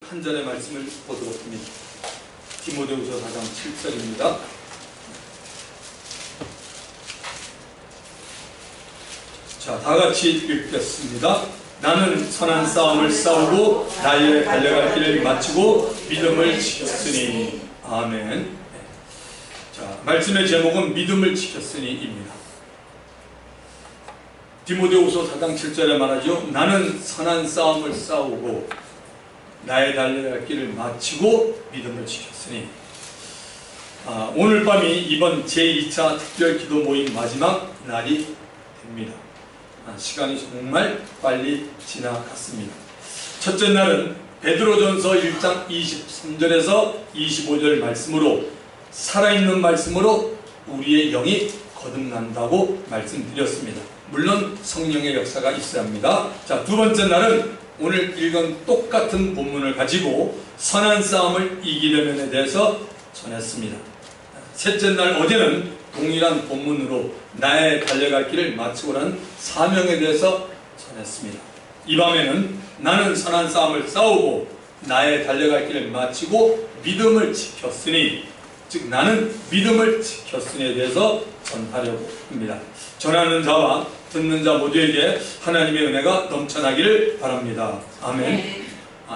한 절의 말씀을 보도록 합니다. 디모데후서 4장 7절입니다. 자, 다 같이 읽겠습니다. 나는 선한 싸움을 싸우고 나의 달려갈 길을 마치고 믿음을 지켰으니. 아멘. 자, 말씀의 제목은 믿음을 지켰으니입니다. 디모데후서 4장 7절에 말하죠. 나는 선한 싸움을 싸우고 나의 달려갈 길을 마치고 믿음을 지켰으니. 오늘 밤이 이번 제2차 특별 기도 모임 마지막 날이 됩니다. 시간이 정말 빨리 지나갔습니다. 첫째 날은 베드로전서 1장 23절에서 25절 말씀으로 살아있는 말씀으로 우리의 영이 거듭난다고 말씀드렸습니다. 물론 성령의 역사가 있어야 합니다. 자, 두 번째 날은 오늘 읽은 똑같은 본문을 가지고 선한 싸움을 이기려면에 대해서 전했습니다. 셋째 날 어제는 동일한 본문으로 나의 달려갈 길을 마치고라는 사명에 대해서 전했습니다. 이 밤에는 나는 선한 싸움을 싸우고 나의 달려갈 길을 마치고 믿음을 지켰으니, 즉 나는 믿음을 지켰으니에 대해서 전하려고 합니다. 전하는 자와 듣는 자 모두에게 하나님의 은혜가 넘쳐나기를 바랍니다. 아멘.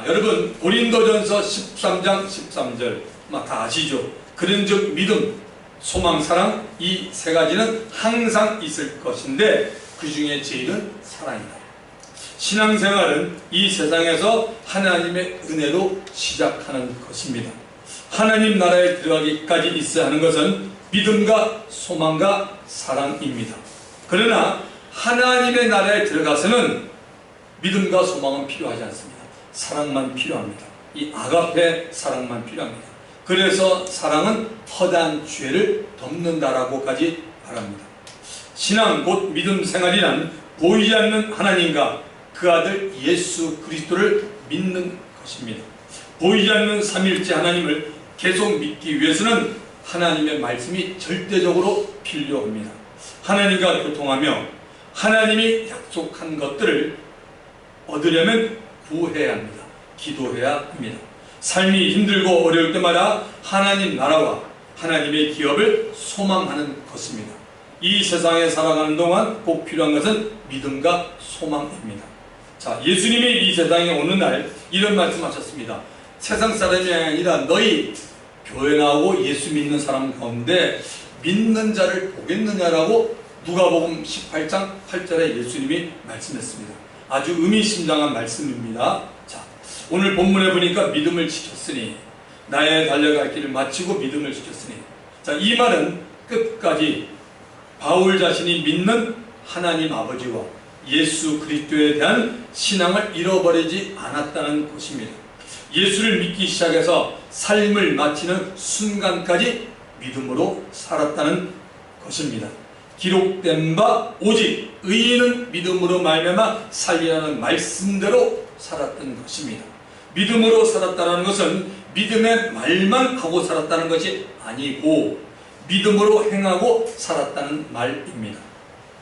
여러분 고린도전서 13장 13절 다 아시죠? 그런즉 믿음, 소망, 사랑, 이 세 가지는 항상 있을 것인데 그 중에 제일은 사랑이다. 신앙생활은 이 세상에서 하나님의 은혜로 시작하는 것입니다. 하나님 나라에 들어가기까지 있어야 하는 것은 믿음과 소망과 사랑입니다. 그러나 하나님의 나라에 들어가서는 믿음과 소망은 필요하지 않습니다. 사랑만 필요합니다. 이 아가페 사랑만 필요합니다. 그래서 사랑은 허다한 죄를 덮는다라고까지 말합니다. 신앙 곧 믿음 생활이란 보이지 않는 하나님과 그 아들 예수 그리스도를 믿는 것입니다. 보이지 않는 삼일째 하나님을 계속 믿기 위해서는 하나님의 말씀이 절대적으로 필요합니다. 하나님과 교통하며 하나님이 약속한 것들을 얻으려면 구해야 합니다. 기도해야 합니다. 삶이 힘들고 어려울 때마다 하나님 나라와 하나님의 기업을 소망하는 것입니다. 이 세상에 살아가는 동안 꼭 필요한 것은 믿음과 소망입니다. 자, 예수님이 이 세상에 오는 날 이런 말씀하셨습니다. 세상 사람이 아니라 너희 교회 나오고 예수 믿는 사람 가운데 믿는 자를 보겠느냐라고 누가복음 18장 8절에 예수님이 말씀했습니다. 아주 의미심장한 말씀입니다. 자, 오늘 본문에 보니까 믿음을 지켰으니, 나의 달려갈 길을 마치고 믿음을 지켰으니. 자, 이 말은 끝까지 바울 자신이 믿는 하나님 아버지와 예수 그리스도에 대한 신앙을 잃어버리지 않았다는 것입니다. 예수를 믿기 시작해서 삶을 마치는 순간까지 믿음으로 살았다는 것입니다. 기록된 바 오직 의인은 믿음으로 말미암아 살리라는 말씀대로 살았던 것입니다. 믿음으로 살았다는 것은 믿음의 말만 하고 살았다는 것이 아니고 믿음으로 행하고 살았다는 말입니다.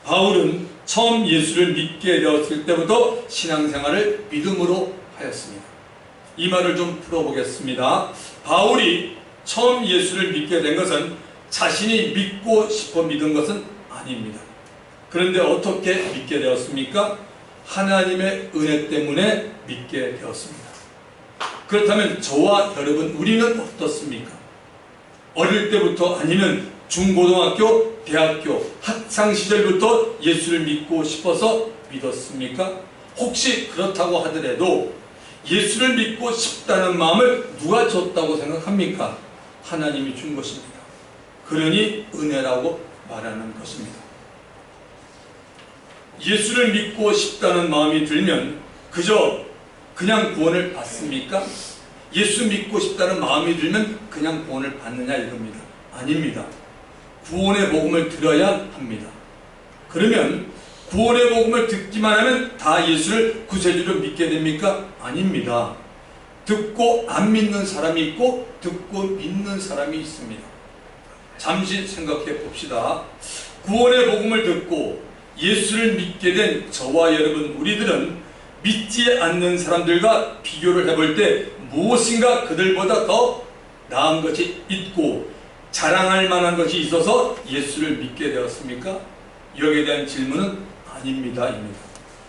바울은 처음 예수를 믿게 되었을 때부터 신앙생활을 믿음으로 하였습니다. 이 말을 좀 풀어보겠습니다. 바울이 처음 예수를 믿게 된 것은 자신이 믿고 싶어 믿은 것은 아닙니다. 그런데 어떻게 믿게 되었습니까? 하나님의 은혜 때문에 믿게 되었습니다. 그렇다면 저와 여러분, 우리는 어떻습니까? 어릴 때부터 아니면 중고등학교, 대학교, 학창 시절부터 예수를 믿고 싶어서 믿었습니까? 혹시 그렇다고 하더라도 예수를 믿고 싶다는 마음을 누가 줬다고 생각합니까? 하나님이 준 것입니다. 그러니 은혜라고 말하는 것입니다. 예수를 믿고 싶다는 마음이 들면 그냥 구원을 받습니까? 예수 믿고 싶다는 마음이 들면 그냥 구원을 받느냐 이겁니다. 아닙니다. 구원의 복음을 들어야 합니다. 그러면 구원의 복음을 듣기만 하면 다 예수를 구세주로 믿게 됩니까? 아닙니다. 듣고 안 믿는 사람이 있고 듣고 믿는 사람이 있습니다. 잠시 생각해 봅시다. 구원의 복음을 듣고 예수를 믿게 된 저와 여러분, 우리들은 믿지 않는 사람들과 비교를 해볼 때 무엇인가 그들보다 더 나은 것이 있고 자랑할 만한 것이 있어서 예수를 믿게 되었습니까? 여기에 대한 질문은 아닙니다.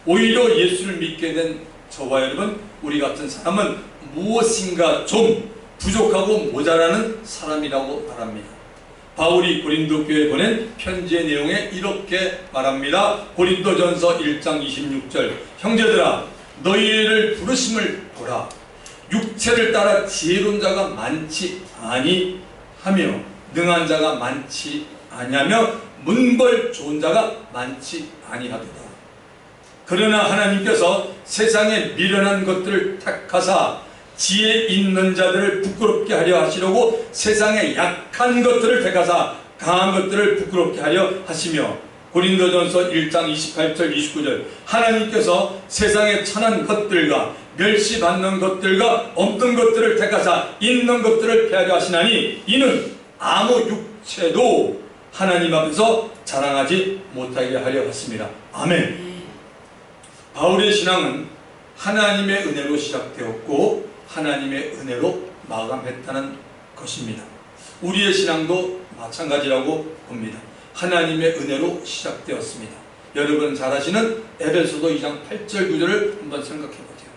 오히려 예수를 믿게 된 저와 여러분, 우리 같은 사람은 무엇인가 좀 부족하고 모자라는 사람이라고 말합니다. 바울이 고린도 교회에 보낸 편지의 내용에 이렇게 말합니다. 고린도전서 1장 26절, 형제들아 너희를 부르심을 보라. 육체를 따라 지혜로운 자가 많지 아니하며 능한 자가 많지 아니하며 문벌 좋은 자가 많지 아니하도다. 그러나 하나님께서 세상에 미련한 것들을 택하사 지혜 있는 자들을 부끄럽게 하려 하시려고 세상에 약한 것들을 택하사 강한 것들을 부끄럽게 하려 하시며, 고린도전서 1장 28절 29절, 하나님께서 세상에 천한 것들과 멸시받는 것들과 없는 것들을 택하사 있는 것들을 폐하려 하시나니 이는 아무 육체도 하나님 앞에서 자랑하지 못하게 하려 하십니다. 아멘. 바울의 신앙은 하나님의 은혜로 시작되었고 하나님의 은혜로 마감했다는 것입니다. 우리의 신앙도 마찬가지라고 봅니다. 하나님의 은혜로 시작되었습니다. 여러분 잘 아시는 에베소서 2장 8절 9절을 한번 생각해 보세요.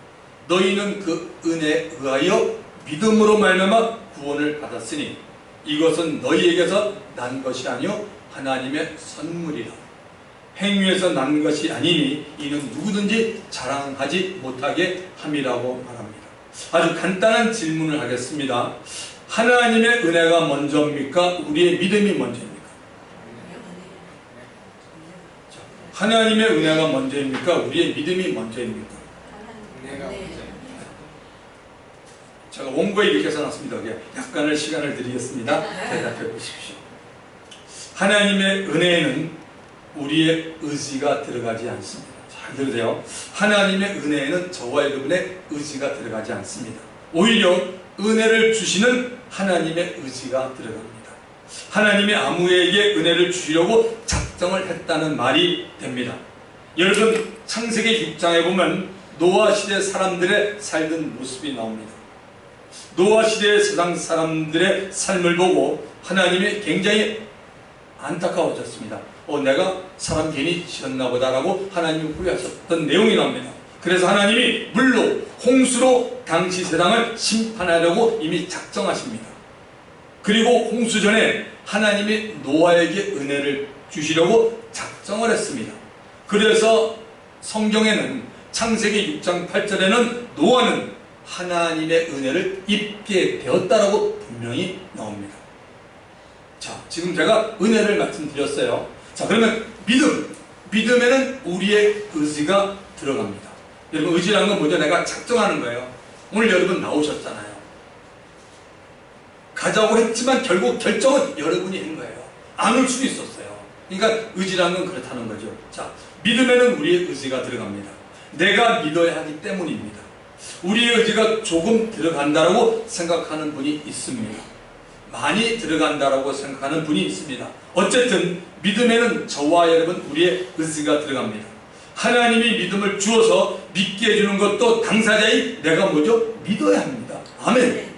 너희는 그 은혜에 의하여 믿음으로 말미암아 구원을 받았으니 이것은 너희에게서 난 것이 아니요 하나님의 선물이라. 행위에서 난 것이 아니니 이는 누구든지 자랑하지 못하게 함이라고 말합니다. 아주 간단한 질문을 하겠습니다. 하나님의 은혜가 먼저입니까? 우리의 믿음이 먼저입니까? 하나님의 은혜가 먼저입니까? 우리의 믿음이 먼저입니까? 은혜가 먼저. 제가 원고에 이렇게 써놨습니다. 약간의 시간을 드리겠습니다. 대답해 보십시오. 하나님의 은혜에는 우리의 의지가 들어가지 않습니다. 잘 들으세요. 하나님의 은혜에는 저와 여러분의 의지가 들어가지 않습니다. 오히려 은혜를 주시는 하나님의 의지가 들어갑니다. 하나님이 아무에게 은혜를 주시려고 작정을 했다는 말이 됩니다. 여러분 창세기 6장에 보면 노아 시대 사람들의 살던 모습이 나옵니다. 노아 시대의 세상 사람들의 삶을 보고 하나님이 굉장히 안타까워졌습니다. 내가 사람 괜히 지었나 보다라고 하나님이 후회하셨던 내용이 나옵니다. 그래서 하나님이 물로 홍수로 당시 세상을 심판하려고 이미 작정하십니다. 그리고 홍수 전에 하나님이 노아에게 은혜를 주시려고 작정을 했습니다. 그래서 성경에는 창세기 6장 8절에는 노아는 하나님의 은혜를 입게 되었다라고 분명히 나옵니다. 자, 지금 제가 은혜를 말씀드렸어요. 자, 그러면 믿음에는 우리의 의지가 들어갑니다. 여러분 의지라는 건 뭐죠? 내가 작정하는 거예요. 오늘 여러분 나오셨잖아요. 가자고 했지만 결국 결정은 여러분이 한 거예요. 안 올 수도 있었어요. 그러니까 의지라는 건 그렇다는 거죠. 자, 믿음에는 우리의 의지가 들어갑니다. 내가 믿어야 하기 때문입니다. 우리의 의지가 조금 들어간다라고 생각하는 분이 있습니다. 많이 들어간다라고 생각하는 분이 있습니다. 어쨌든 믿음에는 저와 여러분 우리의 의지가 들어갑니다. 하나님이 믿음을 주어서 믿게 해주는 것도 당사자인 내가 뭐죠? 믿어야 합니다. 아멘.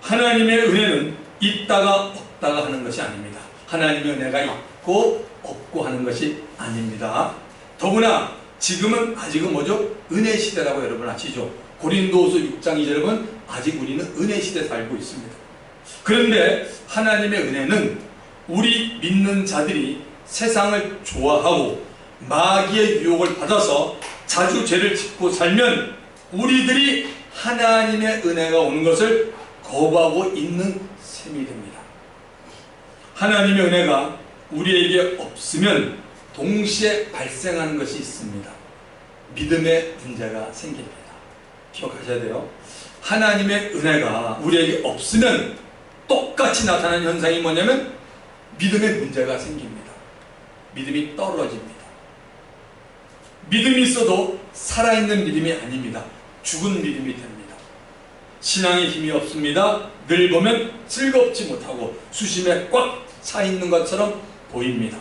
하나님의 은혜는 있다가 없다가 하는 것이 아닙니다. 하나님의 은혜가 있고 없고 하는 것이 아닙니다. 더구나 지금은 아직은 뭐죠? 은혜 시대라고 여러분 아시죠? 고린도후서 6장 2절에 보면 아직 우리는 은혜 시대에 살고 있습니다. 그런데 하나님의 은혜는 우리 믿는 자들이 세상을 좋아하고 마귀의 유혹을 받아서 자주 죄를 짓고 살면 우리들이 하나님의 은혜가 오는 것을 거부하고 있는 셈이 됩니다. 하나님의 은혜가 우리에게 없으면 동시에 발생하는 것이 있습니다. 믿음의 문제가 생깁니다. 기억하셔야 돼요. 하나님의 은혜가 우리에게 없으면 똑같이 나타나는 현상이 뭐냐면 믿음의 문제가 생깁니다. 믿음이 떨어집니다. 믿음이 있어도 살아있는 믿음이 아닙니다. 죽은 믿음이 됩니다. 신앙에 힘이 없습니다. 늘 보면 즐겁지 못하고 수심에 꽉 차 있는 것처럼 보입니다.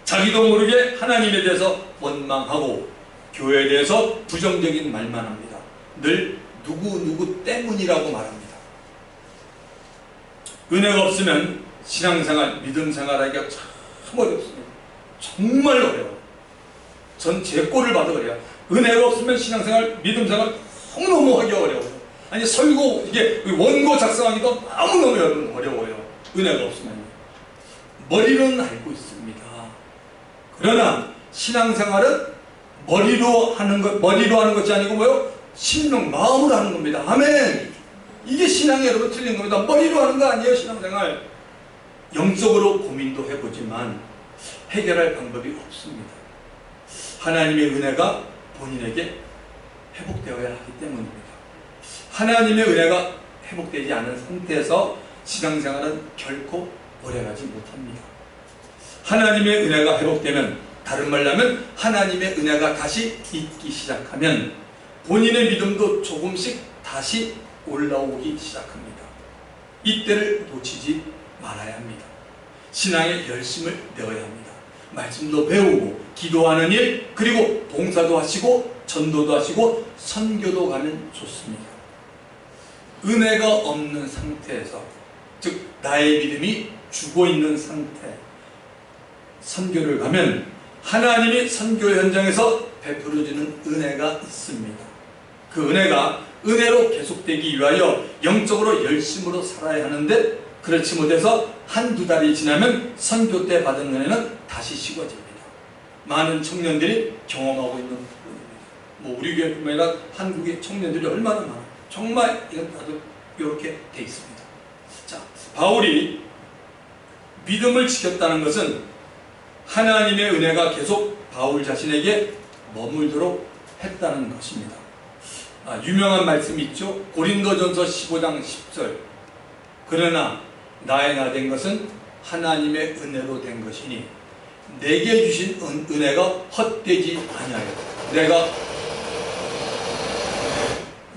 자기도 모르게 하나님에 대해서 원망하고 교회에 대해서 부정적인 말만 합니다. 늘 누구 때문이라고 말합니다. 은혜가 없으면 신앙생활, 믿음생활하기가 참 어렵습니다. 정말 어려워요. 전 제 꼴을 봐도 그래요. 은혜가 없으면 신앙생활, 믿음생활 너무너무 하기 어려워요. 아니 설교, 이게 원고 작성하기도 너무너무 어려워요. 은혜가 없으면. 머리로는 알고 있습니다. 그러나 신앙생활은 머리로 하는 것이 아니고 뭐요? 심령, 마음으로 하는 겁니다. 아멘. 이게 신앙이 여러분 틀린 겁니다. 머리로 하는 거 아니에요, 신앙생활. 영적으로 고민도 해보지만 해결할 방법이 없습니다. 하나님의 은혜가 본인에게 회복되어야 하기 때문입니다. 하나님의 은혜가 회복되지 않은 상태에서 신앙생활은 결코 오래가지 못합니다. 하나님의 은혜가 회복되면, 다른 말로 하면 하나님의 은혜가 다시 있기 시작하면 본인의 믿음도 조금씩 다시 올라오기 시작합니다. 이때를 놓치지 말아야 합니다. 신앙에 열심을 내어야 합니다. 말씀도 배우고 기도하는 일, 그리고 봉사도 하시고 전도도 하시고 선교도 가면 좋습니다. 은혜가 없는 상태에서, 즉 나의 믿음이 죽어있는 상태, 선교를 가면 하나님이 선교 현장에서 베풀어주는 은혜가 있습니다. 그 은혜가 은혜로 계속되기 위하여 영적으로 열심으로 살아야 하는데, 그렇지 못해서 한두 달이 지나면 선교 때 받은 은혜는 다시 식어집니다. 많은 청년들이 경험하고 있는 부분입니다. 뭐 우리 교회뿐만 아니라 한국의 청년들이 얼마나 많아요. 정말 이건 다들 이렇게 돼 있습니다. 자, 바울이 믿음을 지켰다는 것은 하나님의 은혜가 계속 바울 자신에게 머물도록 했다는 것입니다. 유명한 말씀이 있죠. 고린도전서 15장 10절. 그러나 나의 나 된 것은 하나님의 은혜로 된 것이니 내게 주신 은혜가 헛되지 아니하여 내가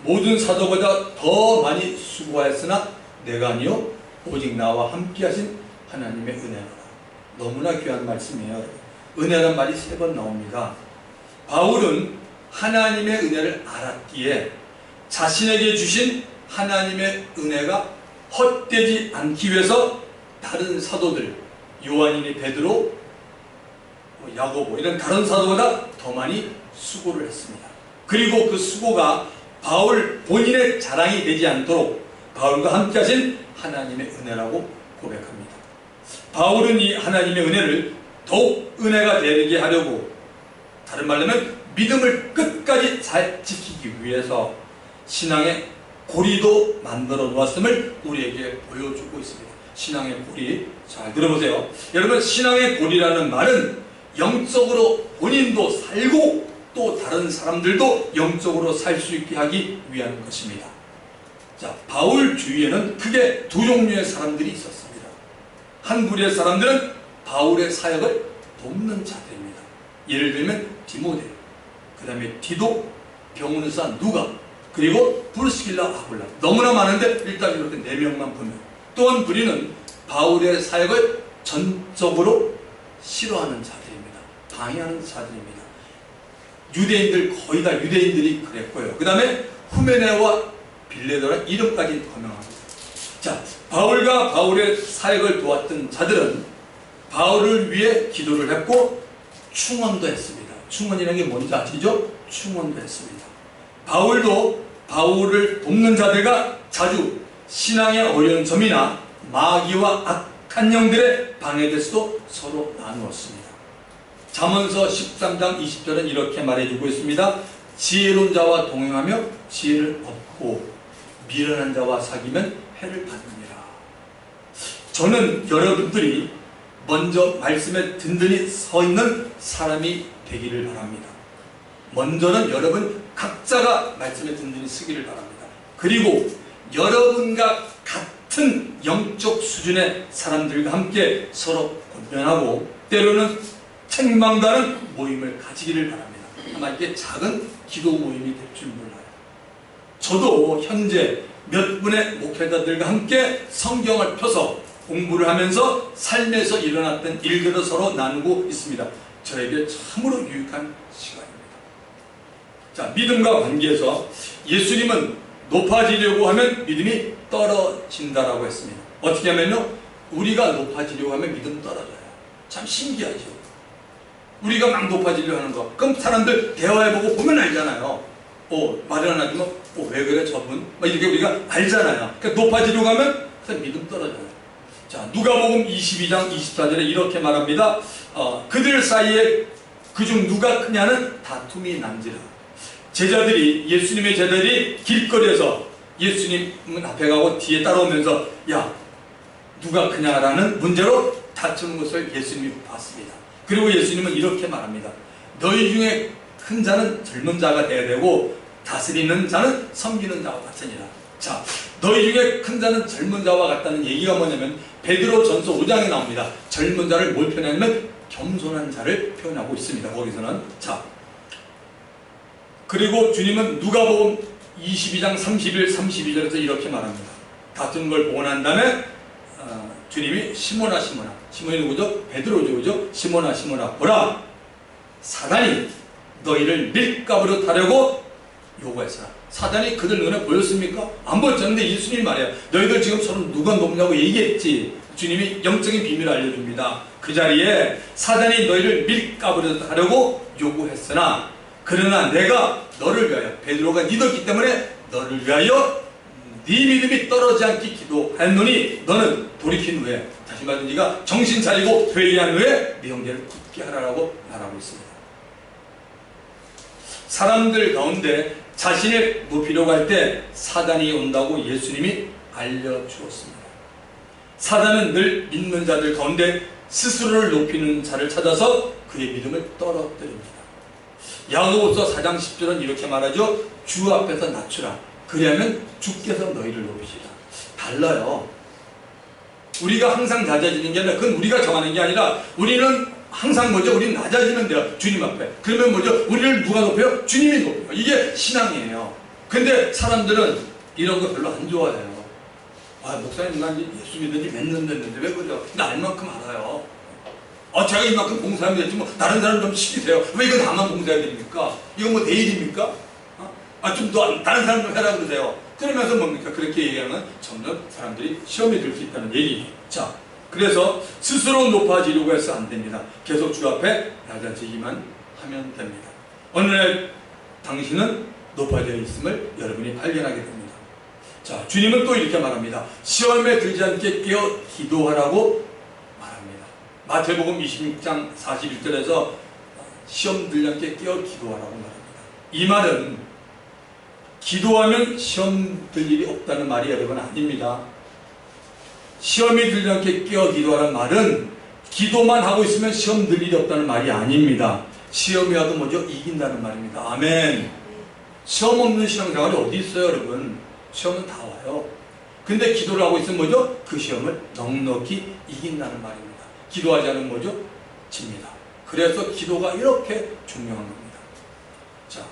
모든 사도보다 더 많이 수고하였으나 내가 아니요 오직 나와 함께 하신 하나님의 은혜로라. 너무나 귀한 말씀이에요. 은혜란 말이 3번 나옵니다. 바울은 하나님의 은혜를 알았기에 자신에게 주신 하나님의 은혜가 헛되지 않기 위해서 다른 사도들, 요한이니 베드로, 야고보 이런 다른 사도보다 더 많이 수고를 했습니다. 그리고 그 수고가 바울 본인의 자랑이 되지 않도록 바울과 함께 하신 하나님의 은혜라고 고백합니다. 바울은 이 하나님의 은혜를 더욱 은혜가 되게 하려고, 다른 말로 하면 믿음을 끝까지 잘 지키기 위해서 신앙의 고리도 만들어 놓았음을 우리에게 보여주고 있습니다. 신앙의 고리, 잘 들어보세요. 여러분, 신앙의 고리라는 말은 영적으로 본인도 살고 또 다른 사람들도 영적으로 살 수 있게 하기 위한 것입니다. 자, 바울 주위에는 크게 2종류의 사람들이 있었습니다. 한 부류의 사람들은 바울의 사역을 돕는 자들입니다. 예를 들면 디모데, 그 다음에 디도, 병원의사 누가, 그리고 브루스길라, 아굴라. 너무나 많은데 일단 이렇게 4명만 보면, 또 한 부류는 바울의 사역을 전적으로 싫어하는 자들입니다. 방해하는 자들입니다. 유대인들, 거의 다 유대인들이 그랬고요. 그 다음에 후메네와 빌레도라는 이름까지 거명합니다. 자, 바울과 바울의 사역을 도왔던 자들은 바울을 위해 기도를 했고 충원도 했습니다. 충원이라는 게 뭔지 아시죠? 충원도 했습니다. 바울도 바울을 돕는 자들과 자주 신앙의 어려운 점이나 마귀와 악한 영들의 방해돼서도 서로 나누었습니다. 잠언서 13장 20절은 이렇게 말해주고 있습니다. 지혜로운 자와 동행하며 지혜를 얻고 미련한 자와 사귀면 해를 받느니라. 저는 여러분들이 먼저 말씀에 든든히 서 있는 사람이 되기를 바랍니다. 먼저는 여러분 각자가 말씀에 든든히 서기를 바랍니다. 그리고 여러분과 같은 영적 수준의 사람들과 함께 서로 권면하고 때로는 책망가는 모임을 가지기를 바랍니다. 아마 이게 작은 기도 모임이 될 줄 몰라요. 저도 현재 몇 분의 목회자들과 함께 성경을 펴서 공부를 하면서 삶에서 일어났던 일들을 서로 나누고 있습니다. 저에게 참으로 유익한 시간입니다. 자, 믿음과 관계에서 예수님은 높아지려고 하면 믿음이 떨어진다라고 했습니다. 어떻게 하면요? 우리가 높아지려고 하면 믿음 떨어져요. 참 신기하죠. 우리가 막 높아지려고 하는 거. 그럼 사람들 대화해보고 보면 알잖아요. 말을 안 하지만 왜 그래 저분? 막 이렇게 우리가 알잖아요. 그러니까 높아지려고 하면 믿음 떨어져요. 자, 누가복음 22장 24절에 이렇게 말합니다. 그들 사이에 그중 누가 크냐는 다툼이 난지라. 예수님의 제자들이 길거리에서 예수님 앞에 가고 뒤에 따라오면서 야, 누가 크냐라는 문제로 다투는 것을 예수님이 봤습니다. 그리고 예수님은 이렇게 말합니다. 너희 중에 큰 자는 젊은 자가 되어야 되고 다스리는 자는 섬기는 자와 같으니라. 자, 너희 중에 큰 자는 젊은 자와 같다는 얘기가 뭐냐면 베드로 전서 5장에 나옵니다. 젊은 자를 뭘 표현하냐면 겸손한 자를 표현하고 있습니다. 거기서는. 자, 그리고 주님은 누가복음 22장 31, 32절에서 이렇게 말합니다. 다투는 걸 보고 난 다음에 주님이 시몬아 시몬이 누구죠? 베드로죠. 그죠? 시몬아 보라, 사단이 너희를 밀가부로 타려고 요구했으나. 사단이 그들 눈에 보였습니까? 안 보였는데 예수님이 말해요. 너희들 지금 서로 누가 높냐고 얘기했지. 주님이 영적인 비밀을 알려줍니다. 그 자리에 사단이 너희를 밀가부로 하려고 요구했으나 그러나 내가 너를 위하여, 베드로가 믿었기 때문에 너를 위하여 네 믿음이 떨어지지 않게 기도하였노니 너는 돌이킨 후에, 다시 말해서 네가 정신 차리고 회개한 후에 네 형제를 굳게 하라고 말하고 있습니다. 사람들 가운데 자신을 높이려고 할 때 사단이 온다고 예수님이 알려주었습니다. 사단은 늘 믿는 자들 가운데 스스로를 높이는 자를 찾아서 그의 믿음을 떨어뜨립니다. 야고보서 4장 10절은 이렇게 말하죠. 주 앞에서 낮추라. 그리하면 주께서 너희를 높이시라. 달라요. 우리가 항상 낮아지는 게 아니라 그건 우리가 정하는 게 아니라 우리는 항상 뭐죠? 우리는 낮아지면 돼요. 주님 앞에. 그러면 뭐죠? 우리를 누가 높여요? 주님이 높여요. 이게 신앙이에요. 근데 사람들은 이런 거 별로 안 좋아해요. 목사님 난 예수 믿은 지 몇 년 됐는데 왜 그래요? 나 알만큼 알아요. 제가 이만큼 봉사하면 됐지 뭐 다른 사람 좀 시키세요. 왜 이거 나만 봉사해야 됩니까? 이거 뭐 내 일입니까? 좀 더 다른 사람 좀 해라 그러세요. 그러면서 뭡니까? 그렇게 얘기하면 점점 사람들이 시험에 들 수 있다는 얘기. 자, 그래서 스스로 높아지려고 해서 안 됩니다. 계속 주 앞에 낮아지기만 하면 됩니다. 어느 날 당신은 높아져 있음을 여러분이 발견하게 됩니다. 자, 주님은 또 이렇게 말합니다. 시험에 들지 않게 깨어 기도하라고 말합니다. 마태복음 26장 41절에서 시험 들지 않게 깨어 기도하라고 말합니다. 이 말은 기도하면 시험 들 일이 없다는 말이 여러분 아닙니다. 시험이 들지 않게 깨어 기도하라는 말은 기도만 하고 있으면 시험 들 일이 없다는 말이 아닙니다. 시험이 와도 뭐죠? 이긴다는 말입니다. 아멘. 시험 없는 신앙생활이 어디 있어요, 여러분? 시험은 다 와요. 근데 기도를 하고 있으면 뭐죠? 그 시험을 넉넉히 이긴다는 말입니다. 기도하지 않으면 뭐죠? 집니다. 그래서 기도가 이렇게 중요한 겁니다. 자,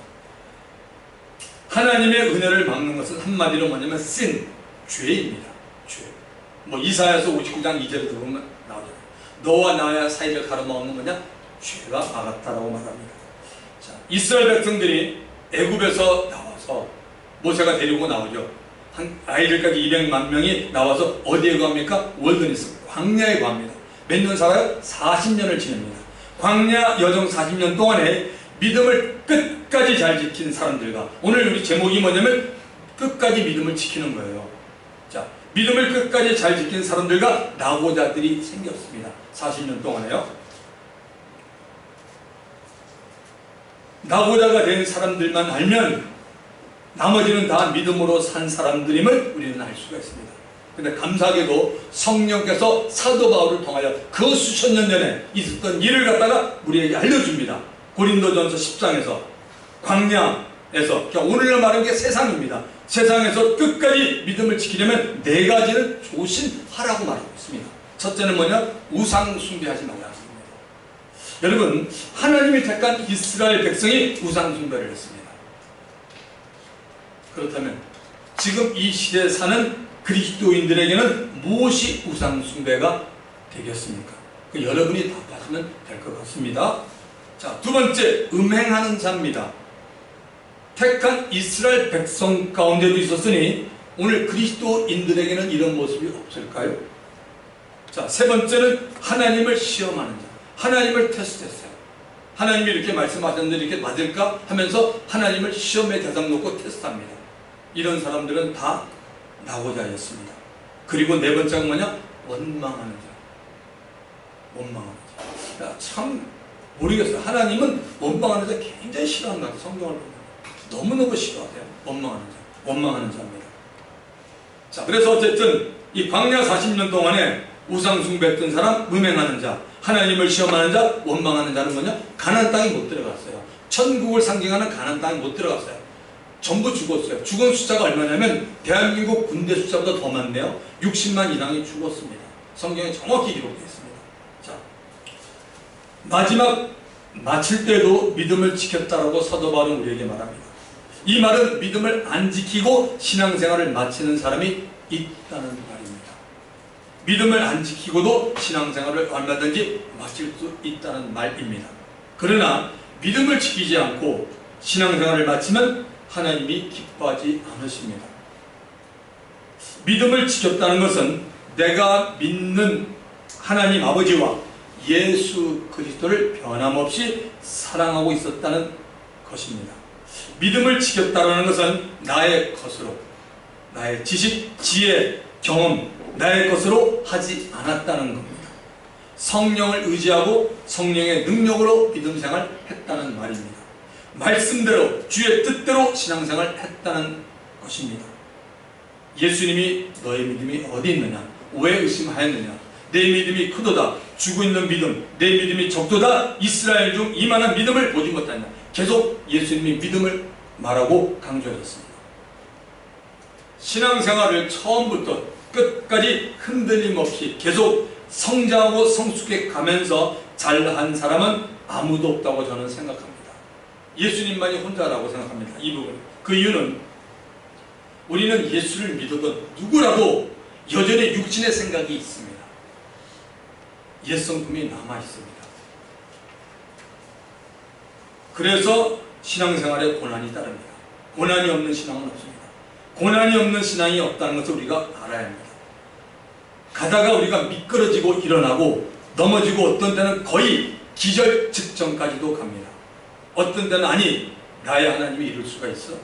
하나님의 은혜를 막는 것은 한마디로 뭐냐면 sin, 죄입니다. 죄. 이사야서 59장 2절에 들어보면 나오잖아요. 너와 나의 사이를 가로막는 뭐냐? 죄가 막았다라고 말합니다. 자, 이스라엘 백성들이 애굽에서 나와서 모세가 데리고 나오죠. 한 아이들까지 200만 명이 나와서 어디에 갑니까? 월드니스, 광야에 갑니다. 몇 년 살아요? 40년을 지냅니다. 광야 여정 40년 동안에 믿음을 끝까지 잘 지킨 사람들과, 오늘 우리 제목이 뭐냐면 끝까지 믿음을 지키는 거예요. 자, 믿음을 끝까지 잘 지킨 사람들과 낙오자들이 생겼습니다. 40년 동안에요. 낙오자가 된 사람들만 알면 나머지는 다 믿음으로 산 사람들임을 우리는 알 수가 있습니다. 근데 감사하게도 성령께서 사도 바울을 통하여 그 수천 년 전에 있었던 일을 갖다가 우리에게 알려줍니다. 고린도전서 10장에서 광야에서, 그러니까 오늘날 말하는 게 세상입니다. 세상에서 끝까지 믿음을 지키려면 4가지를 조심하라고 말하고 있습니다. 첫째는 뭐냐? 우상 숭배하지 말라는 겁니다. 여러분, 하나님이 택한 이스라엘 백성이 우상 숭배를 했습니다. 그렇다면 지금 이 시대에 사는 그리스도인들에게는 무엇이 우상 숭배가 되겠습니까? 여러분이 답하시면 될 것 같습니다. 자, 두 번째, 음행하는 자입니다. 택한 이스라엘 백성 가운데도 있었으니 오늘 그리스도인들에게는 이런 모습이 없을까요? 자, 세 번째는 하나님을 시험하는 자. 하나님을 테스트했어요. 하나님이 이렇게 말씀하셨는데 이렇게 맞을까 하면서 하나님을 시험의 대상 놓고 테스트합니다. 이런 사람들은 다 나고자였습니다. 그리고 네 번째가 뭐냐? 원망하는 자. 원망하는 자. 야, 참 모르겠어요. 하나님은 원망하는 자 굉장히 싫어하는 것 같아요. 성경을 보면 너무너무 싫어하세요. 원망하는 자. 원망하는 자입니다. 자, 그래서 어쨌든 이 광야 40년 동안에 우상 숭배했던 사람, 음행하는 자, 하나님을 시험하는 자, 원망하는 자는 뭐냐? 가나안 땅에 못 들어갔어요. 천국을 상징하는 가나안 땅에 못 들어갔어요. 전부 죽었어요. 죽은 숫자가 얼마냐면 대한민국 군대 숫자보다 더 많네요. 60만 이상이 죽었습니다. 성경에 정확히 기록되어 있습니다. 자, 마지막 마칠 때도 믿음을 지켰다라고 사도 바울은 우리에게 말합니다. 이 말은 믿음을 안 지키고 신앙생활을 마치는 사람이 있다는 말입니다. 믿음을 안 지키고도 신앙생활을 얼마든지 마칠 수 있다는 말입니다. 그러나 믿음을 지키지 않고 신앙생활을 마치면 하나님이 기뻐하지 않으십니다. 믿음을 지켰다는 것은 내가 믿는 하나님 아버지와 예수 그리스도를 변함없이 사랑하고 있었다는 것입니다. 믿음을 지켰다는 것은 나의 것으로, 나의 지식, 지혜, 경험, 나의 것으로 하지 않았다는 겁니다. 성령을 의지하고 성령의 능력으로 믿음 생활 했다는 말입니다. 말씀대로 주의 뜻대로 신앙생활 했다는 것입니다. 예수님이 너의 믿음이 어디 있느냐? 왜 의심하였느냐? 내 믿음이 크도다. 주고 있는 믿음, 내 믿음이 적도다. 이스라엘 중 이만한 믿음을 보지 못하냐? 계속 예수님이 믿음을 말하고 강조하셨습니다. 신앙생활을 처음부터 끝까지 흔들림 없이 계속 성장하고 성숙해 가면서 잘한 사람은 아무도 없다고 저는 생각합니다. 예수님만이 혼자라고 생각합니다. 이 부분. 그 이유는 우리는 예수를 믿어도 누구라도 여전히 육신의 생각이 있습니다. 옛성품이 남아있습니다. 그래서 신앙생활에 고난이 따릅니다. 고난이 없는 신앙은 없습니다. 고난이 없는 신앙이 없다는 것을 우리가 알아야 합니다. 가다가 우리가 미끄러지고 일어나고 넘어지고 어떤 때는 거의 기절 직전까지도 갑니다. 어떤 때는 아니 나의 하나님이 이럴 수가 있어?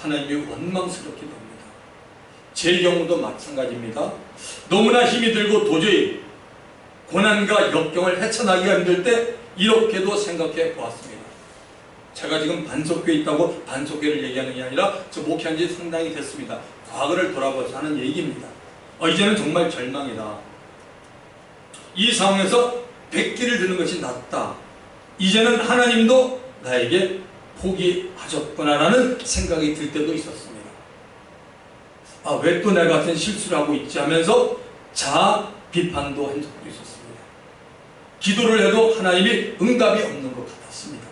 하나님이 원망스럽기도 합니다. 제 경우도 마찬가지입니다. 너무나 힘이 들고 도저히 고난과 역경을 헤쳐나기가 힘들 때 이렇게도 생각해 보았습니다. 제가 지금 반석교에 있다고 반석교를 얘기하는 게 아니라 저 목회한 지 상당히 됐습니다. 과거를 돌아보자 하는 얘기입니다. 이제는 정말 절망이다. 이 상황에서 백기를 드는 것이 낫다. 이제는 하나님도 나에게 포기하셨구나라는 생각이 들 때도 있었습니다. 왜 또 내가 같은 실수를 하고 있지 하면서 자아 비판도 한 적도 있었습니다. 기도를 해도 하나님이 응답이 없는 것 같았습니다.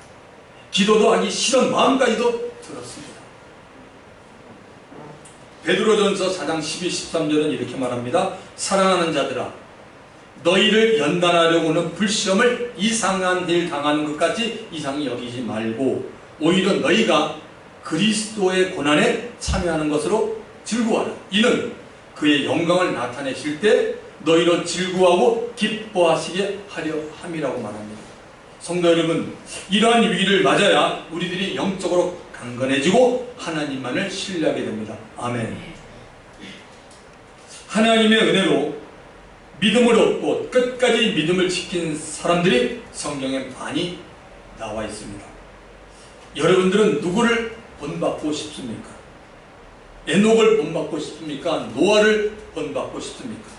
기도도 하기 싫은 마음까지도 들었습니다. 베드로전서 4장 12, 13절은 이렇게 말합니다. 사랑하는 자들아, 너희를 연단하려고는 불시험을 이상한 일 당하는 것까지 이상히 여기지 말고 오히려 너희가 그리스도의 고난에 참여하는 것으로 즐거워하라. 이는 그의 영광을 나타내실 때 너희로 즐거워하고 기뻐하시게 하려 함이라고 말합니다. 성도 여러분, 이러한 위기를 맞아야 우리들이 영적으로 강건해지고 하나님만을 신뢰하게 됩니다. 아멘. 하나님의 은혜로 믿음을 얻고 끝까지 믿음을 지킨 사람들이 성경에 많이 나와 있습니다. 여러분들은 누구를 본받고 싶습니까? 에녹을 본받고 싶습니까? 노아를 본받고 싶습니까?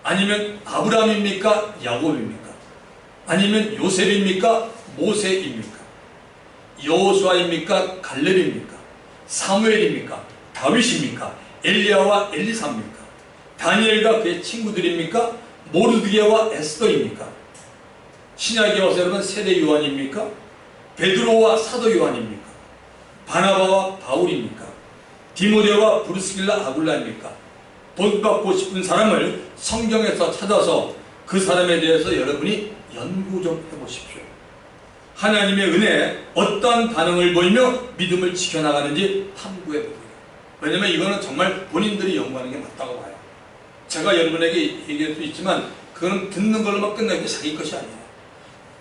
아니면 아브라함입니까? 야곱입니까? 아니면 요셉입니까? 모세입니까? 여호수아입니까? 갈렙입니까? 사무엘입니까? 다윗입니까? 엘리야와 엘리사입니까? 다니엘과 그의 친구들입니까? 모르드게와 에스더입니까? 신약에 와서 여러분 세례 요한입니까? 베드로와 사도 요한입니까? 바나바와 바울입니까? 디모데와 브루스길라 아굴라입니까? 본받고 싶은 사람을 성경에서 찾아서 그 사람에 대해서 여러분이 연구 좀 해보십시오. 하나님의 은혜에 어떠한 반응을 보이며 믿음을 지켜나가는지 탐구해 보세요. 왜냐면 이거는 정말 본인들이 연구하는 게 맞다고 봐요. 제가 여러분에게 얘기할 수 있지만 그건 듣는 걸로만 끝나는 게 자기 것이 아니에요.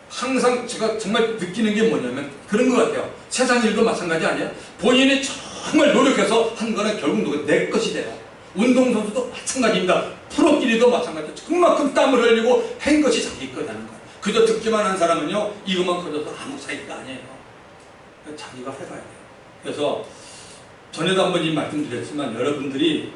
항상 제가 정말 느끼는 게 뭐냐면 그런 것 같아요. 세상 일도 마찬가지 아니에요? 본인이 정말 노력해서 한 거는 결국 내 것이 돼요. 운동선수도 마찬가지입니다. 프로끼리도 마찬가지예요. 그만큼 땀을 흘리고 한 것이 자기 거라는 거예요. 그저 듣기만 한 사람은요, 이것만 커져서 아무 자기가 아니에요. 자기가 해봐야 돼요. 그래서 전에도 한번 이 말씀드렸지만 여러분들이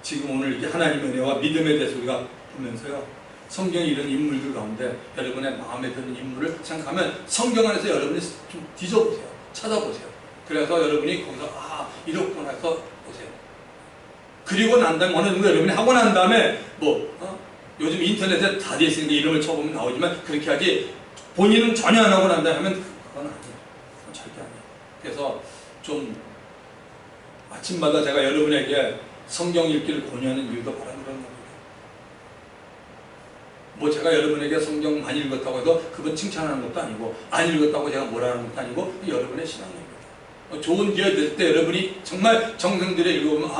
지금 오늘 이렇게 하나님의 은혜와 믿음에 대해서 우리가 보면서요, 성경 이런 인물들 가운데 여러분의 마음에 드는 인물을 생각하면 성경 안에서 여러분이 좀 뒤져보세요. 찾아보세요. 그래서 여러분이 거기서 이렇구나 해서 보세요. 그리고 난 다음에 어느 정도 여러분이 하고 난 다음에 요즘 인터넷에 다 돼 있으니까 이름을 쳐보면 나오지만 그렇게 하지 본인은 전혀 안 하고 난 다음에 하면 그건 아니에요. 그건 절대 아니에요. 그래서 좀 아침마다 제가 여러분에게 성경 읽기를 권유하는 이유도 바로 그런 겁니다. 뭐 제가 여러분에게 성경 많이 읽었다고 해서 그건 칭찬하는 것도 아니고 안 읽었다고 제가 뭐라는 것도 아니고 여러분의 신앙입니다. 좋은 기회 될 때 여러분이 정말 정성들여 읽어보면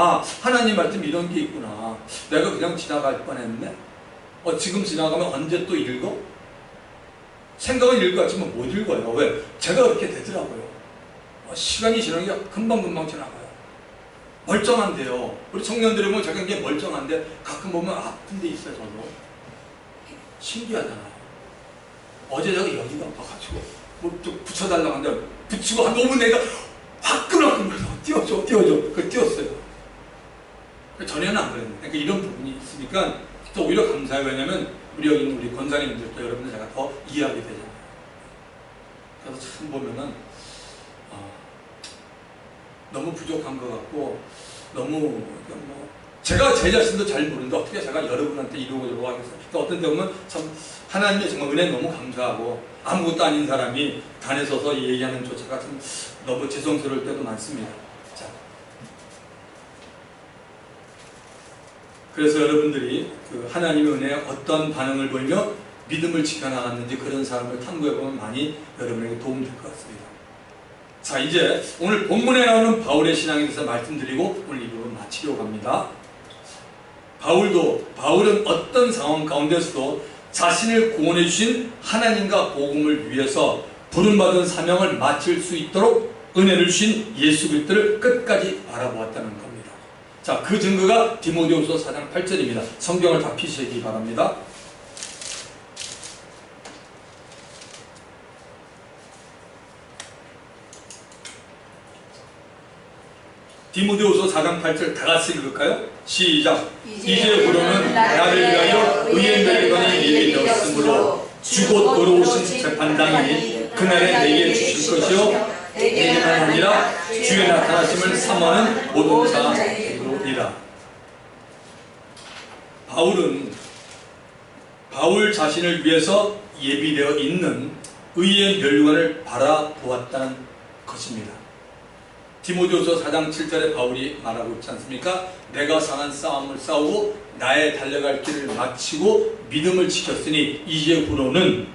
하나님 말씀 이런 게 있구나. 내가 그냥 지나갈 뻔했네. 지금 지나가면 언제 또 읽어? 생각은 읽을 것 같지만 못 읽어요. 왜? 제가 그렇게 되더라고요. 시간이 지나는 게 금방금방 지나가요. 멀쩡한데요. 우리 청년들이 보면 제가 이게 멀쩡한데 가끔 보면 아픈 데 있어요. 저도. 신기하잖아요. 어제 제가 여기가 아파가지고 뭐 좀 붙여달라고 하는데 붙이고 한 5분 내가 화끈화끈해서 띄워줘. 그걸 띄웠어요. 전에는 안 그랬는데. 그러니까 이런 부분이 있으니까 또 오히려 감사해요. 왜냐면 우리 여기 있는 우리 권사님들도 여러분들 제가 더 이해하게 되잖아요. 그래서 참 보면은 너무 부족한 것 같고 너무 제가 제 자신도 잘 모르는데 어떻게 제가 여러분한테 이러고 저러고 하겠어요. 그러니까 어떤 때 보면 참 하나님의 정말 은혜 너무 감사하고 아무것도 아닌 사람이 단에 서서 얘기하는 조차가 참 너무 죄송스러울 때도 많습니다. 자, 그래서 여러분들이 그 하나님의 은혜에 어떤 반응을 보이며 믿음을 지켜나갔는지 그런 사람을 탐구해보면 많이 여러분에게 도움될 것 같습니다. 자, 이제 오늘 본문에 나오는 바울의 신앙에 대해서 말씀드리고 오늘 이 부분 마치려고 합니다. 바울은 어떤 상황 가운데서도 자신을 구원해 주신 하나님과 복음을 위해서 부름받은 사명을 마칠 수 있도록 은혜를 주신 예수 그리스도를 끝까지 바라보았다는 겁니다. 자, 그 증거가 디모데후서 4장 8절입니다. 성경을 다 펴시기 바랍니다. 디모데후서 4장 8절 다 같이 읽을까요? 시작! 이제부로는 나를 위하여 의의 멸관이 예비되었으므로 주곧 의로우신 재판장이 그날에 내게 주실 것이요 내게만 아니라 주의 나타나심을 사모하는 모든 자들이라. 바울 자신을 위해서 예비되어 있는 의의 멸관을 바라보았다는 것입니다. 디모데후서 4장 7절에 바울이 말하고 있지 않습니까? 내가 상한 싸움을 싸우고 나의 달려갈 길을 마치고 믿음을 지켰으니 이제부로는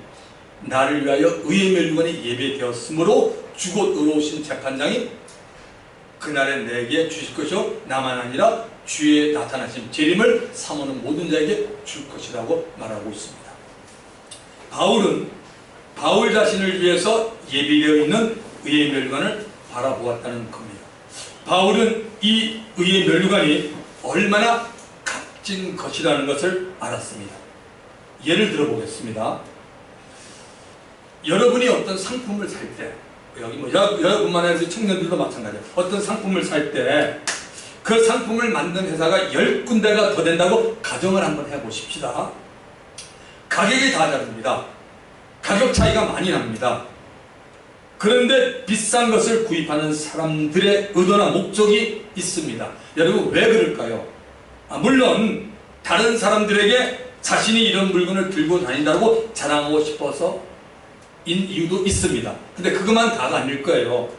나를 위하여 의의 멸관이 예배되었으므로 주곧 의로우신 재판장이 그날에 내게 주실 것이요 나만 아니라 주의 나타나심 재림을 사모하는 모든 자에게 줄 것이라고 말하고 있습니다. 바울 자신을 위해서 예비되어 있는 의의 멸관을 바라보았다는 겁니다. 바울은 이 의의 멸관이 얼마나 값진 것이라는 것을 알았습니다. 예를 들어보겠습니다. 여러분이 어떤 상품을 살 때, 여기 여러분만 아니라 청년들도 마찬가지예요. 어떤 상품을 살 때 그 상품을 만든 회사가 10군데가 더 된다고 가정을 한번 해보십시다. 가격이 다 다릅니다. 가격 차이가 많이 납니다. 그런데 비싼 것을 구입하는 사람들의 의도나 목적이 있습니다. 여러분 왜 그럴까요? 물론 다른 사람들에게 자신이 이런 물건을 들고 다닌다고 자랑하고 싶어서 인 이유도 있습니다. 근데 그것만 다가 아닐 거예요.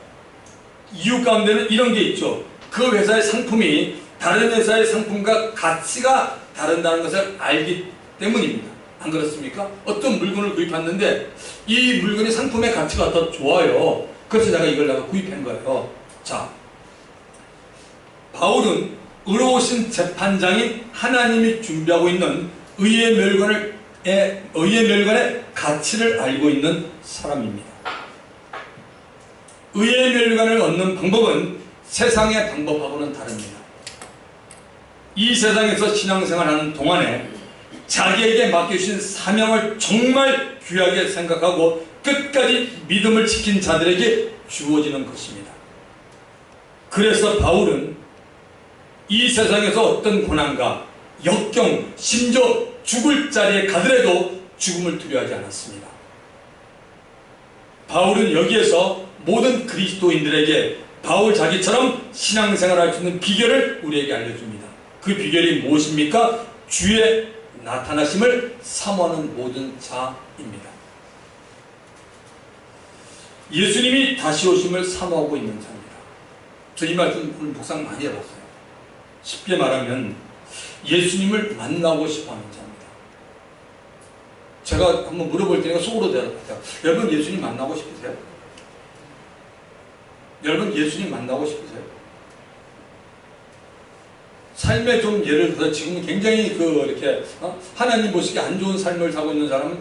이유 가운데는 이런 게 있죠. 그 회사의 상품이 다른 회사의 상품과 가치가 다르다는 것을 알기 때문입니다. 안 그렇습니까? 어떤 물건을 구입했는데 이 물건이 상품의 가치가 더 좋아요. 그래서 내가 이걸 내가 구입한 거예요. 자, 바울은 의로우신 재판장인 하나님이 준비하고 있는 의의 멸관의 가치를 알고 있는 사람입니다. 의의 멸관을 얻는 방법은 세상의 방법하고는 다릅니다. 이 세상에서 신앙생활하는 동안에 자기에게 맡겨주신 사명을 정말 귀하게 생각하고 끝까지 믿음을 지킨 자들에게 주어지는 것입니다. 그래서 바울은 이 세상에서 어떤 고난과 역경, 심지어 죽을 자리에 가더라도 죽음을 두려워하지 않았습니다. 바울은 여기에서 모든 그리스도인들에게 바울 자기처럼 신앙생활할 수 있는 비결을 우리에게 알려줍니다. 그 비결이 무엇입니까? 주의 나타나심을 사모하는 모든 자입니다. 예수님이 다시 오심을 사모하고 있는 자입니다. 저 이 말씀 오늘 묵상 많이 해봤어요. 쉽게 말하면 예수님을 만나고 싶어하는 자입니다. 제가 한번 물어볼 테니까 속으로 대답하세요. 여러분 예수님 만나고 싶으세요? 여러분 예수님 만나고 싶으세요? 삶에 좀 예를 들어서 지금 굉장히 이렇게 하나님 보시기에 안 좋은 삶을 살고 있는 사람은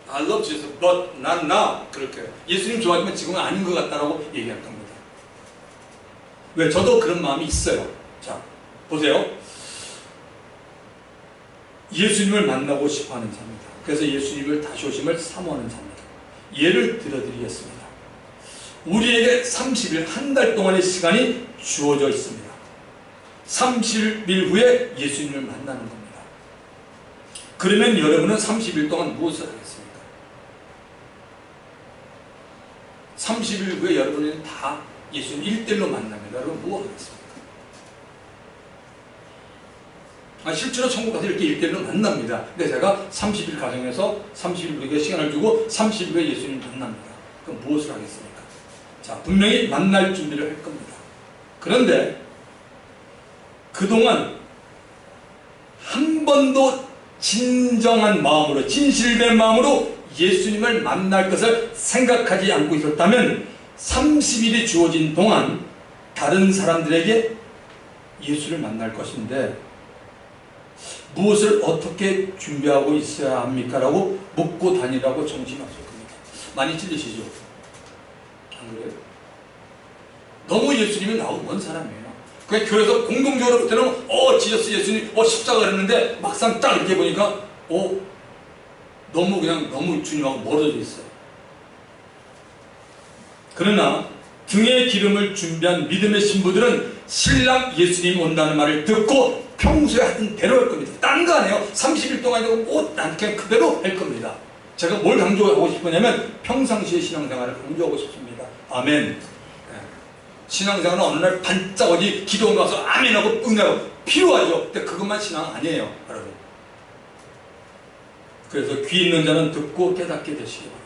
I love Jesus, but not now. 그렇게 예수님 좋아하지만 지금은 아닌 것 같다라고 얘기할 겁니다. 왜? 저도 그런 마음이 있어요. 자, 보세요. 예수님을 만나고 싶어하는 자입니다. 그래서 예수님을 다시 오심을 사모하는 자입니다. 예를 들어드리겠습니다. 우리에게 30일, 한 달 동안의 시간이 주어져 있습니다. 30일 후에 예수님을 만나는 겁니다. 그러면 여러분은 30일 동안 무엇을 하겠습니까? 30일 후에 여러분은 다 예수님 1대1로 만나면 여러분 뭐 하겠습니까? 실제로 천국 가서 이렇게 1대1로 만납니다. 근데 제가 30일 가정에서 30일 우리에게 시간을 주고 30일 후에 예수님 만납니다. 그럼 무엇을 하겠습니까? 자, 분명히 만날 준비를 할 겁니다. 그런데 그동안 한 번도 진정한 마음으로, 진실된 마음으로 예수님을 만날 것을 생각하지 않고 있었다면 30일이 주어진 동안 다른 사람들에게 예수를 만날 것인데 무엇을 어떻게 준비하고 있어야 합니까? 라고 묻고 다니라고 정신없을 겁니다. 많이 찔리시죠? 안 그래요? 너무 예수님이 나오고 먼 사람이에요. 그냥 교회에서 공동적으로 볼 때는 지저스 예수님 십자가 그랬는데 막상 딱 이렇게 보니까 너무 주님하고 멀어져 있어요. 그러나 등에 기름을 준비한 믿음의 신부들은 신랑 예수님 온다는 말을 듣고 평소에 하던 대로 할 겁니다. 딴 거 안 해요. 30일 동안이고 그냥 그대로 할 겁니다. 제가 뭘 강조하고 싶으냐면 평상시의 신앙생활을 강조하고 싶습니다. 아멘. 신앙생활은 어느 날 반짝 어디 기도원 가서 아멘하고 은혜하고 필요하죠. 근데 그것만 신앙 아니에요, 여러분. 그래서 귀 있는 자는 듣고 깨닫게 되시기 바랍니다.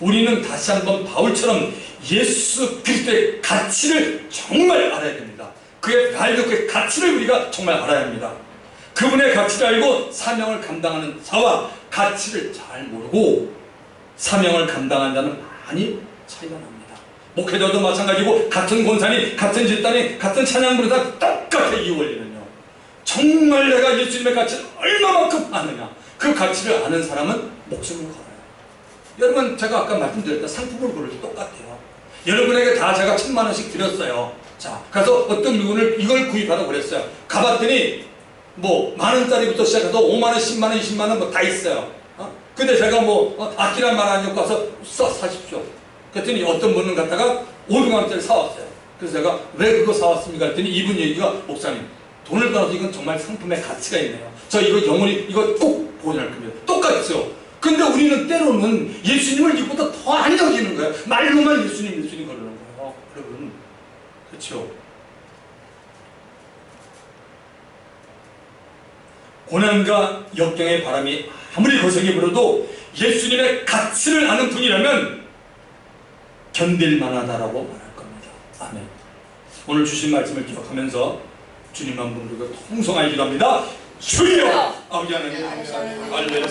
우리는 다시 한번 바울처럼 예수 그리스도의 가치를 정말 알아야 됩니다. 그의 발격의 가치를 우리가 정말 알아야 합니다. 그분의 가치를 알고 사명을 감당하는 자와 가치를 잘 모르고 사명을 감당하는 자는 많이 차이가 납니다. 목회자도 마찬가지고 같은 권사님, 같은 집단이, 같은 찬양 부르다 똑같아. 이 원리는요. 정말 내가 예수님의 가치를 얼마만큼 아느냐, 그 가치를 아는 사람은 목숨을 걸어요. 여러분, 제가 아까 말씀드렸던 상품을 고를 때 똑같아요. 여러분에게 다 제가 1000만 원씩 드렸어요. 자, 그래서 어떤 물건을 이걸 구입하라고 그랬어요. 가봤더니 만 원짜리부터 시작해서 5만 원, 10만 원, 20만 원 다 있어요. 근데 제가 아끼란 말 아니었고 와서 사십시오. 그랬더니 어떤 분은 갖다가 500만 원짜리 사왔어요. 그래서 제가 왜 그거 사왔습니까? 그랬더니 이분 얘기가, 목사님 돈을 떠나서 이건 정말 상품의 가치가 있네요. 저 이거 영원히 이거 꼭 보존할 겁니다. 똑같죠. 근데 우리는 때로는 예수님을 이보다 더 안 여기는 거예요. 말로만 예수님 그러는 거예요. 여러분, 그렇죠? 고난과 역경의 바람이 아무리 거세게 불어도 예수님의 가치를 아는 분이라면 견딜 만하다라고 말할 겁니다. 아멘. 오늘 주신 말씀을 기억하면서 주님 한 분 우리가 통성하기로 합니다. 주여 아버지 하나님 할렐루야.